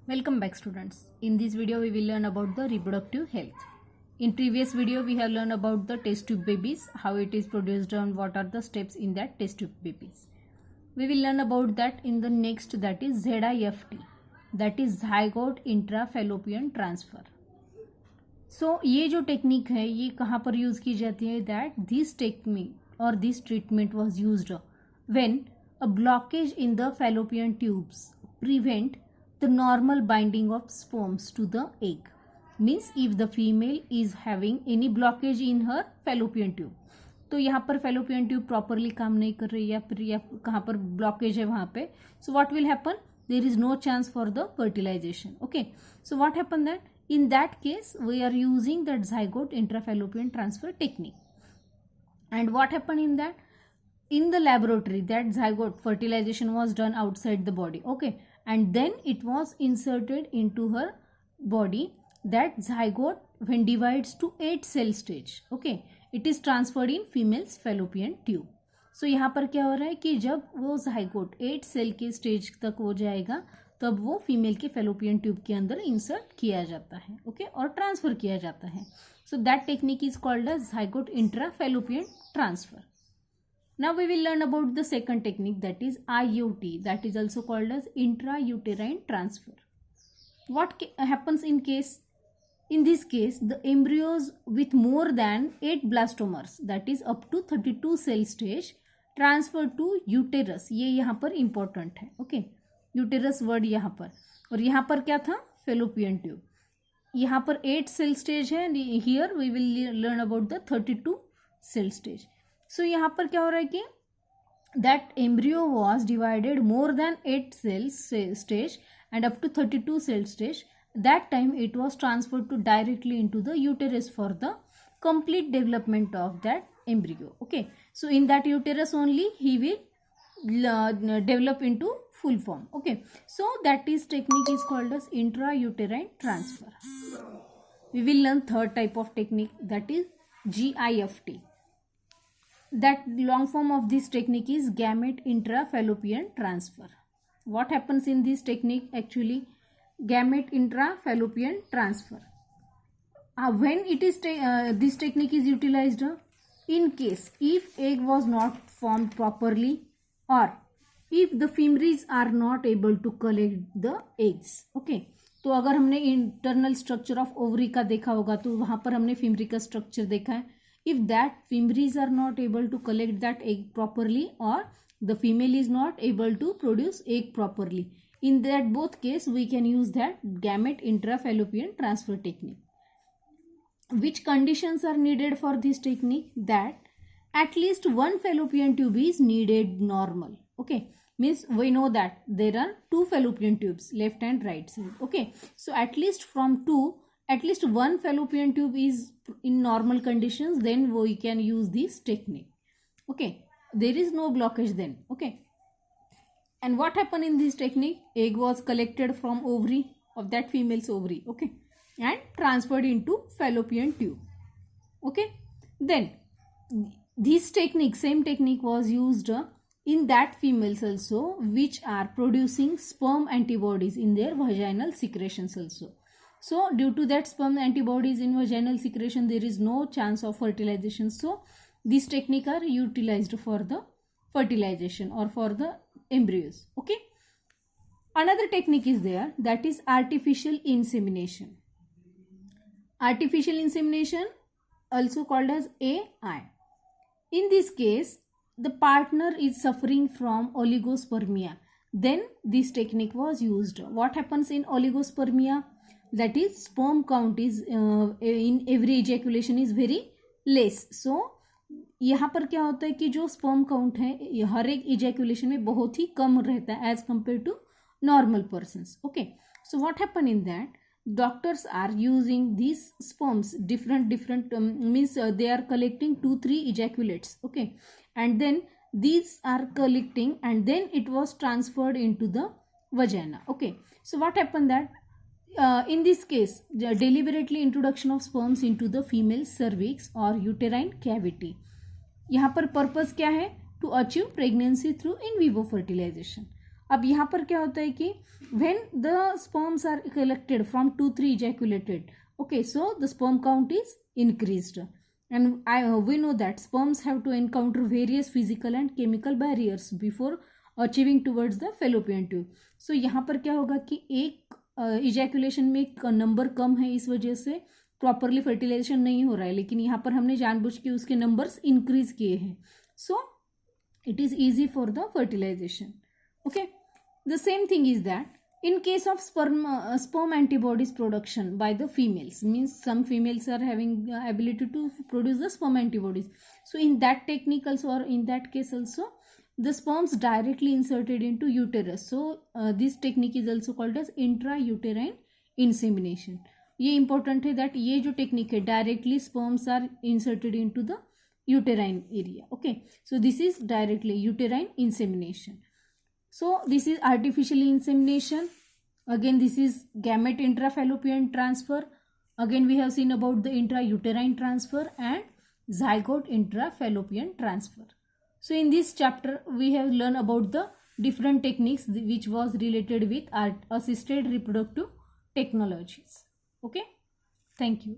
Welcome back students. In this video we will learn about the reproductive health. In previous video we have learned about the test tube babies, how it is produced and what are the steps in that test tube babies. We will learn about that in the next, that is ZIFT, that is zygote intrafallopian transfer. So ये जो technique है ये कहाँ पर use की जाती है, that this technique और this treatment was used when a blockage in the fallopian tubes prevent the normal binding of sperms to the egg. Means if the female is having any blockage in her fallopian tube, तो यहाँ पर fallopian tube properly काम नहीं कर रही या कहाँ पर blockage है वहाँ पे, so what will happen, there is no chance for the fertilization. Okay, so what happened that in that case we are using that zygote intrafallopian transfer technique. And what happened in that, in the laboratory that zygote fertilization was done outside the body. Okay, and then it was inserted into her body. That zygote when divides to 8 cell stage, okay, it is transferred in female's fallopian tube. So यहाँ पर क्या हो रहा है कि जब वो zygote 8 cell के स्टेज तक हो जाएगा तब वो फीमेल के fallopian ट्यूब के अंदर इंसर्ट किया जाता है, ओके, और ट्रांसफर किया जाता है. So that technique is called as zygote intrafallopian transfer. Now we will learn about the second technique, that is IUT, that is also called as intrauterine transfer. What happens in this case the embryos with more than 8 blastomers, that is up to 32 cell stage, transfer to uterus. ये यहाँ पर important है, okay, uterus word यहाँ पर, और यहाँ पर क्या था, fallopian tube. यहाँ पर 8 cell stage है, here we will learn about the 32 cell stage. So यहाँ पर क्या हो रहा है कि that embryo was divided more than 8 cells stage and up to 32 cell stage. That time it was transferred to directly into the uterus for the complete development of that embryo. Okay, so in that uterus only he will develop into full form. Okay, so that is technique is called as intrauterine transfer. We will learn third type of technique, that is GIFT. That long form of this technique is gamete intrafallopian transfer. What happens in this technique actually, gamete intrafallopian transfer, when it is this technique is utilized in case if egg was not formed properly or if the females are not able to collect the eggs. Okay, तो अगर हमने internal structure of ovary का देखा होगा तो वहां पर हमने फीमरी का स्ट्रक्चर देखा है. If that females are not able to collect that egg properly or the female is not able to produce egg properly, in that both case we can use that gamete intrafallopian transfer technique. Which conditions are needed for this technique, that at least one fallopian tube is needed normal. Okay, means we know that there are 2 fallopian tubes, left and right side. Okay, so at least one fallopian tube is in normal conditions, then we can use this technique. Okay, there is no blockage then. Okay, and what happened in this technique, egg was collected from ovary of that female's ovary, okay, and transferred into fallopian tube. Okay, then this technique, same technique was used in that females also which are producing sperm antibodies in their vaginal secretions also. So due to that sperm antibodies in vaginal secretion, there is no chance of fertilization. So these techniques are utilized for the fertilization or for the embryos. Okay. Another technique is there, that is artificial insemination. Artificial insemination also called as AI. In this case, the partner is suffering from oligospermia. Then this technique was used. What happens in oligospermia? That is sperm count is in every ejaculation is very less. So यहाँ पर क्या होता है कि जो sperm count है हर एक ejaculation में बहुत ही कम रहता है as compared to normal persons. Okay, so what happened in that, doctors are using these sperms different means they are collecting 2-3 ejaculates. Okay, and then these are collecting and then it was transferred into the vagina. Okay, so what happened that in this case, deliberately introduction of sperms into the female cervix or uterine cavity. यहाँ पर purpose क्या है, to achieve pregnancy through in vivo fertilization. अब यहाँ पर क्या होता है कि when the sperms are collected from 2-3 ejaculated, okay, so the sperm count is increased, and we know that sperms have to encounter various physical and chemical barriers before achieving towards the fallopian tube. So यहाँ पर क्या होगा कि एक ejaculation में एक number कम है, इस वजह से प्रॉपरली फर्टिलाइजेशन नहीं हो रहा है, लेकिन यहाँ पर हमने जानबूझ के उसके नंबर्स इंक्रीज किए हैं, सो it is easy for the fertilization. Okay, the same thing is that in case of sperm antibodies production by the females, means some females are having the ability to produce the sperm antibodies, so in that technique also, or in that case also, the sperms directly inserted into uterus, so this technique is also called as intrauterine insemination. ये important है that ये जो technique है directly sperms are inserted into the uterine area. Okay, so this is directly uterine insemination. So this is artificial insemination. Again, this is gamete intrafallopian transfer. Again, we have seen about the intrauterine transfer and zygote intrafallopian transfer. So in this chapter we have learned about the different techniques which was related with assisted reproductive technologies. Okay, thank you.